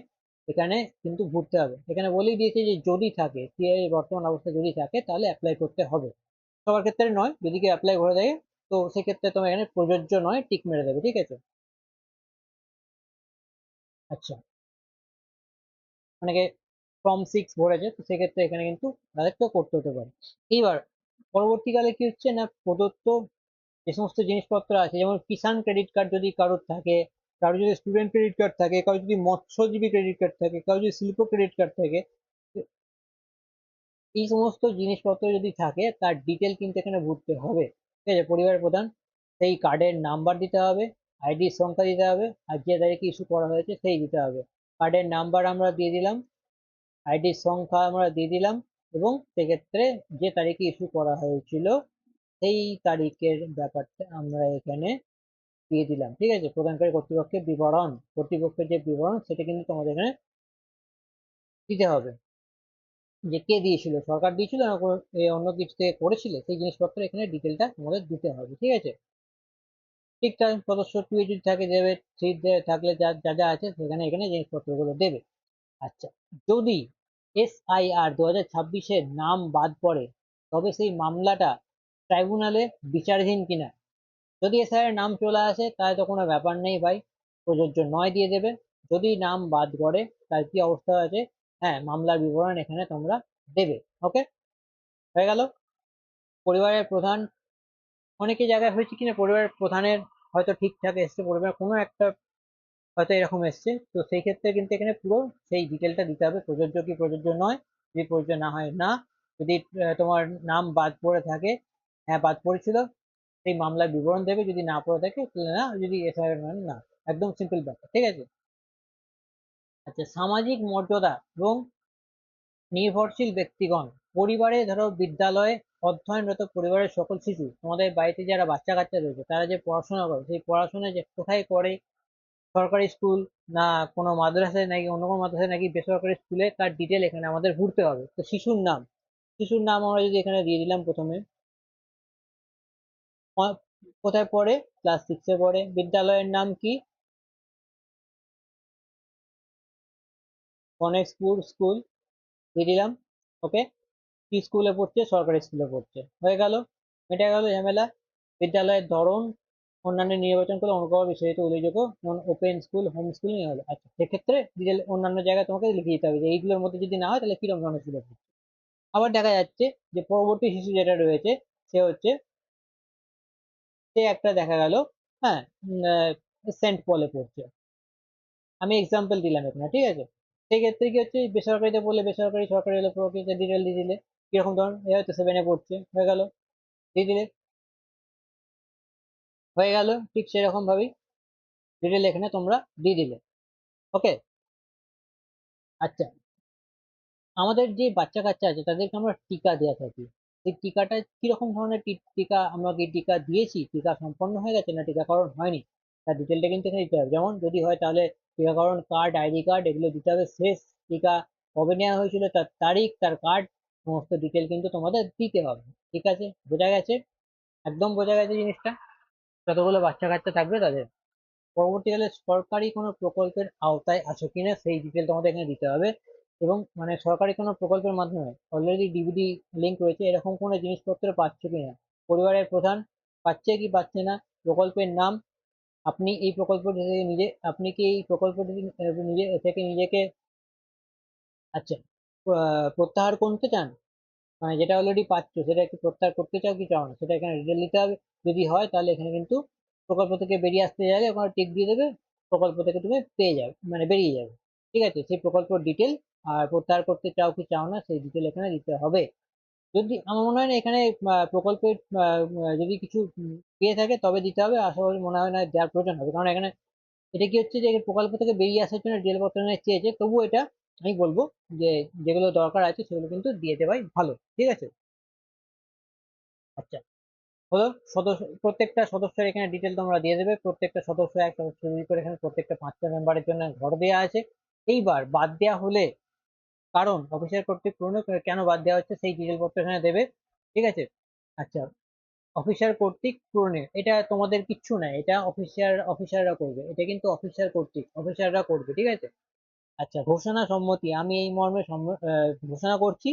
এখানে কিন্তু ভরতে হবে। এখানে বলেই দিয়েছে যে যদি থাকে, সিএএ বর্তমান অবস্থা যদি থাকে তাহলে অ্যাপ্লাই করতে হবে। সবার ক্ষেত্রে নয়, যদি কেউ অ্যাপ্লাই করে দেয় তো সেক্ষেত্রে তোমার এখানে প্রযোজ্য নয়, টিক মেরে দেবে। ঠিক আছে। আচ্ছা, অনেকে ফর্ম 6 ভরেছে, তো সেক্ষেত্রে এখানে কিন্তু তাদেরকেও করতে হতে পারে। এইবার পরবর্তীকালে কি হচ্ছে না, প্রদত্ত যে সমস্ত জিনিসপত্র আছে, যেমন কিষাণ ক্রেডিট কার্ড যদি কারোর থাকে, কারোর যদি স্টুডেন্ট ক্রেডিট কার্ড থাকে, কারোর যদি মৎস্যজীবী ক্রেডিট কার্ড থাকে, কারোর যদি শিল্প ক্রেডিট কার্ড থাকে, তো এই সমস্ত জিনিসপত্র যদি থাকে তার ডিটেল কিন্তু এখানে ভরতে হবে। ঠিক আছে। পরিবার প্রধান সেই কার্ডের নাম্বার দিতে হবে, আইডি সংখ্যা দিতে হবে, আর যে তারিখে ইস্যু করা হয়েছে সেই দিতে হবে। কার্ডের নাম্বার আমরা দিয়ে দিলাম, আইডি সংখ্যা আমরা দিয়ে দিলাম, এবং সেক্ষেত্রে যে তারিখে ইস্যু করা হয়েছিল সেই তারিখের ব্যাপারটা আমরা এখানে দিয়ে দিলাম। ঠিক আছে। প্রদানকারী কর্তৃপক্ষের বিবরণ, কর্তৃপক্ষের যে বিবরণ সেটা কিন্তু তোমাদের এখানে দিতে হবে, যে কে দিয়েছিল, সরকার দিয়েছিল না অন্য কিছু থেকে করেছিল, সেই জিনিসপত্র এখানে ডিটেলটা তোমাদের দিতে হবে। ঠিক আছে। ঠিক টাইম সদস্য 2 যদি থাকে দেবে, 3 থাকলে যা যা যা আছে সেখানে এখানে জিনিসপত্রগুলো দেবে। আচ্ছা, যদি SIR 2026-এর নাম বাদ পড়ে তবে সেই মামলাটা ট্রাইব্যুনালে বিচারাধীন কিনা। যদি এসআইআর নাম চলে আসে তাহলে তো কোনো ব্যাপার নেই ভাই, প্রযোজ্য নয় দিয়ে দেবে। যদি নাম বাদ পড়ে তার কি অবস্থা আছে, হ্যাঁ, মামলার বিবরণ এখানে তোমরা দেবে। ওকে, হয়ে গেল। পরিবারের প্রধান, অনেকে জায়গায় হয়েছে কিনা পরিবারের প্রধানের হয়তো ঠিকঠাক এসছে, পরিবারের কোনো একটা হয়তো এরকম এসছে, তো সেই ক্ষেত্রে কিন্তু এখানে পুরো সেই ডিটেলটা দিতে হবে, প্রযোজ্য কি প্রযোজ্য নয়, যদি প্রযোজ্য না হয় না, যদি তোমার নাম বাদ পড়ে থাকে, হ্যাঁ বাদ পড়েছিল, সেই মামলার বিবরণ দেবে, যদি না পড়ে থাকে তাহলে না, যদি এসআইআর মানে না। একদম সিম্পল ব্যাপার। ঠিক আছে। আচ্ছা, সামাজিক মর্যাদা এবং নির্ভরশীল ব্যক্তিগণ, পরিবারে ধরো বিদ্যালয়ে অধ্যয়নরত পরিবারের সকল শিশু, তোমাদের বাড়িতে যারা বাচ্চা কাচ্চা রয়েছে তারা যে পড়াশোনা করে, সেই পড়াশোনা যে কোথায় করে, সরকারি স্কুল না কোনো মাদ্রাসায় নাকি অন্য কোনো মাদ্রাসায় নাকি বেসরকারি স্কুলে, তার ডিটেল এখানে আমাদের ঘুরতে হবে। তো শিশুর নাম, শিশুর নাম আমরা যদি এখানে দিয়ে দিলাম প্রথমে, কোথায় পড়ে, ক্লাস 6-এ পড়ে, বিদ্যালয়ের নাম কি, গণেশপুর স্কুল দিয়ে দিলাম। ওকে, কি স্কুলে পড়ছে, সরকারি স্কুলে পড়ছে, হয়ে গেল, এটা গেল ঝামেলা। বিদ্যালয়ের ধরন অন্যান্য নির্বাচন করে অনুকরণ বিষয়টি উল্লেখযোগ্য, যেমন ওপেন স্কুল, হোম স্কুল নিয়ে হলো। আচ্ছা, সেক্ষেত্রে ডিটেল অন্যান্য জায়গায় তোমাকে লিখে দিতে হবে যে এইগুলোর মধ্যে যদি না হয় তাহলে কিরকম ধরনের স্কুলে পড়ছে। আবার দেখা যাচ্ছে যে পরবর্তী শিশু যেটা রয়েছে সে হচ্ছে, সে একটা দেখা গেল, হ্যাঁ, সেন্ট পলে পড়ছে, আমি এক্সাম্পল দিলাম এখানে। ঠিক আছে। সেই ক্ষেত্রে কি হচ্ছে, বেসরকারিতে পড়লে বেসরকারি, সরকারি হলে প্রকৃত ডিটেল দিয়ে দিলে, কিরকম ধরুন এ হয়তো 7-এ পড়ছে, হয়ে গেল, দিয়ে দিলে, হয়ে গেল। ঠিক সেরকম ভাবেই ডিটেল এখানে তোমরা দিয়ে দিলে। ওকে। আচ্ছা, আমাদের যে বাচ্চা কাচ্চা আছে তাদেরকে আমরা টিকা দেওয়া থাকি, এই টিকাটা কিরকম ধরনের টিকা, আমরা কি টিকা দিয়েছি, টিকা সম্পন্ন হয়ে গেছে না টিকাকরণ হয়নি, তার ডিটেলটা কিন্তু এখানে দিতে হবে। যেমন যদি হয় তাহলে টিকাকরণ কার্ড, আইডি কার্ড, এগুলো দিতে হবে। শেষ টিকা কবে নেওয়া হয়েছিল, তার তারিখ, তার কার্ড, সমস্ত ডিটেল কিন্তু তোমাদের দিতে হবে। ঠিক আছে, বোঝা গেছে, একদম বোঝা গেছে জিনিসটা, যতগুলো বাচ্চা কাচ্চা থাকবে তাদের। পরবর্তীকালে সরকারি কোনো প্রকল্পের আওতায় আছো কিনা সেই ডিটেল তোমাদের এখানে দিতে হবে, এবং মানে সরকারি কোনো প্রকল্পের মাধ্যমে অলরেডি ডিবিডি লিঙ্ক রয়েছে এরকম কোনো জিনিসপত্র পাচ্ছ কিনা, পরিবারের প্রধান পাচ্ছে কি পাচ্ছে না, প্রকল্পের নাম, আপনি এই প্রকল্প থেকে নিজে, আপনি কি এই প্রকল্প নিজে থেকে নিজেকে, আচ্ছা, প্রত্যাহার করতে চান, মানে যেটা অলরেডি পাচ্ছ সেটা একটু প্রত্যাহার করতে চাও কি চাও না, সেটা এখানে ডিটেল দিতে হবে। যদি হয় তাহলে এখানে কিন্তু প্রকল্প থেকে বেরিয়ে আসতে গেলে ওখানে টিক দিয়ে দেবে, প্রকল্প থেকে তুমি পেয়ে যাবে, মানে বেরিয়ে যাবে। ঠিক আছে, সেই প্রকল্পের ডিটেল আর প্রত্যাহার করতে চাও কি চাও না সেই ডিটেল এখানে দিতে হবে। যদি আমার মনে হয় না এখানে প্রকল্পের যদি কিছু পেয়ে থাকে তবে দিতে হবে, আশা করি মনে হয় না দেওয়ার প্রয়োজন হবে, কারণ এখানে এটা কি হচ্ছে যে প্রকল্প থেকে বেরিয়ে আসার জন্য ডিএল পত্র চেয়েছে, তবুও এটা আমি বলবো যে যেগুলো দরকার আছে সেগুলো কিন্তু দিয়ে দেওয়াই ভালো, ঠিক আছে। আচ্ছা, হলো সদস্য, প্রত্যেকটা সদস্যের এখানে ডিটেল তোমরা দিয়ে দেবে, প্রত্যেকটা সদস্য এক সদস্য দুই করে এখানে প্রত্যেকটা 5টা মেম্বারের জন্য ঘর দেওয়া আছে। এইবার বাদ দেওয়া হলে কারণ অফিসার কর্তৃক পূর্ণ কেন বাদ দেওয়া হচ্ছে সেই ডিটেল পত্র এখানে দেবে, ঠিক আছে। আচ্ছা, অফিসার কর্তৃক পূরণে এটা তোমাদের কিচ্ছু নাই, এটা অফিসাররা করবে, এটা কিন্তু অফিসার কর্তৃক অফিসাররা করবে, ঠিক আছে। আচ্ছা, ঘোষণা সম্মতি, আমি এই মর্মে ঘোষণা করছি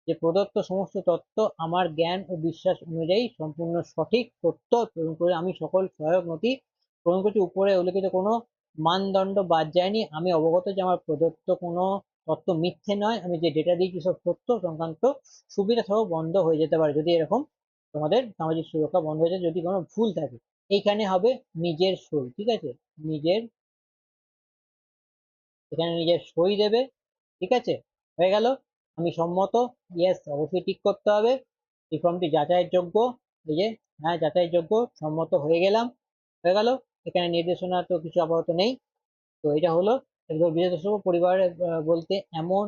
যে প্রদত্ত সমস্ত তথ্য আমার জ্ঞান ও বিশ্বাস অনুযায়ী সম্পূর্ণ সঠিক তথ্য প্রদান করে আমি সকল সহায়ক নথি প্রদান করছি, উপরে উল্লেখিত কোনো মানদণ্ড বাদ যায়নি, আমি অবগত যে আমার প্রদত্ত কোনো তথ্য মিথ্যে নয়, আমি যে ডেটা দিয়েছি সব তথ্য সংক্রান্ত সুবিধা সহ বন্ধ হয়ে যেতে পারে যদি এরকম তোমাদের সামাজিক সুরক্ষা বন্ধ হয়ে যায় যদি কোনো ভুল থাকে। এইখানে হবে নিজের সই, ঠিক আছে, নিজের, এখানে নিজের সই দেবে, ঠিক আছে, হয়ে গেল। আমি সম্মত, ইয়েস অবশ্যই টিক করতে হবে। এই ফর্মটি যাচাইয়ের যোগ্য, এই যে হ্যাঁ যাচাইয়ের যোগ্য, সম্মত হয়ে গেলাম, হয়ে গেল। এখানে নির্দেশনা তো কিছু আপাতত নেই। তো এটা হলো একদম বিশেষ পরিবার বলতে এমন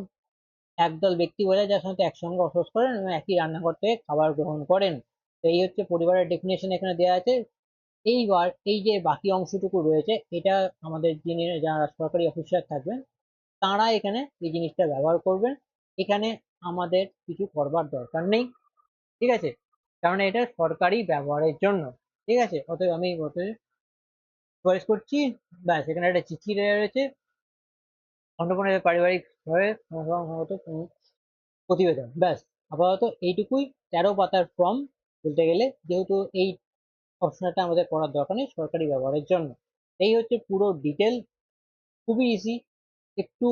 একদল ব্যক্তি বোঝায় যার সাথে একসঙ্গে বসবাস করেন এবং একই রান্নাঘর থেকে খাবার গ্রহণ করেন। তো এই হচ্ছে পরিবারের ডেফিনেশন এখানে দেওয়া আছে। এইবার এই যে বাকি অংশটুকু রয়েছে এটা আমাদের যিনি যারা সরকারি অফিসার থাকবেন তারা এখানে এই জিনিসটা ব্যবহার করবেন, এখানে আমাদের কিছু করবার দরকার নেই, ঠিক আছে, কারণ এটা সরকারি ব্যবহারের জন্য, ঠিক আছে। অতএব আমি সুপারিশ করছি। ব্যাস, এখানে একটা চিঠি দেওয়া রয়েছে, অন্নপূর্ণা পারিবারিক ভাবে প্রতিবেদন, ব্যাস। আপাতত এইটুকুই 13 পাতার ফর্ম বলতে গেলে, যেহেতু এই অপশনটা আমাদের করার দরকার নেই সরকারি ব্যবহারের জন্য। এই হচ্ছে পুরো ডিটেল, খুবই ইজি, একটু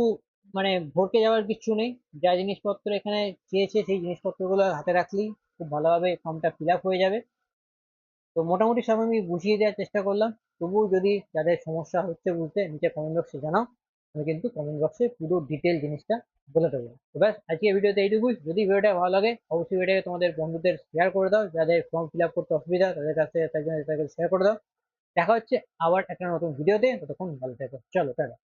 মানে ভরকে যাওয়ার কিছু নেই, যা জিনিসপত্র এখানে চেয়েছে সেই জিনিসপত্রগুলো হাতে রাখলেই খুব ভালোভাবে ফর্মটা ফিল আপ হয়ে যাবে। তো মোটামুটি সব আমি বুঝিয়ে দেওয়ার চেষ্টা করলাম, তবুও যদি যাদের সমস্যা হচ্ছে বুঝতে নিচে কমেন্ট বক্সে জানাও, আমি কিন্তু কমেন্ট বক্সে পুরো ডিটেল জিনিসটা বলে দেবো। তো ব্যাস, আজকে ভিডিওতে এইটুকুই। যদি ভিডিওটা ভালো লাগে অবশ্যই ভিডিওটাকে তোমাদের বন্ধুদের শেয়ার করে দাও, যাদের ফর্ম ফিল আপ করতে অসুবিধা তাদের কাছে তাদের শেয়ার করে দাও। দেখা হচ্ছে আবার একটা নতুন ভিডিওতে, ততক্ষণ ভালো থেকো, চলো টাটা।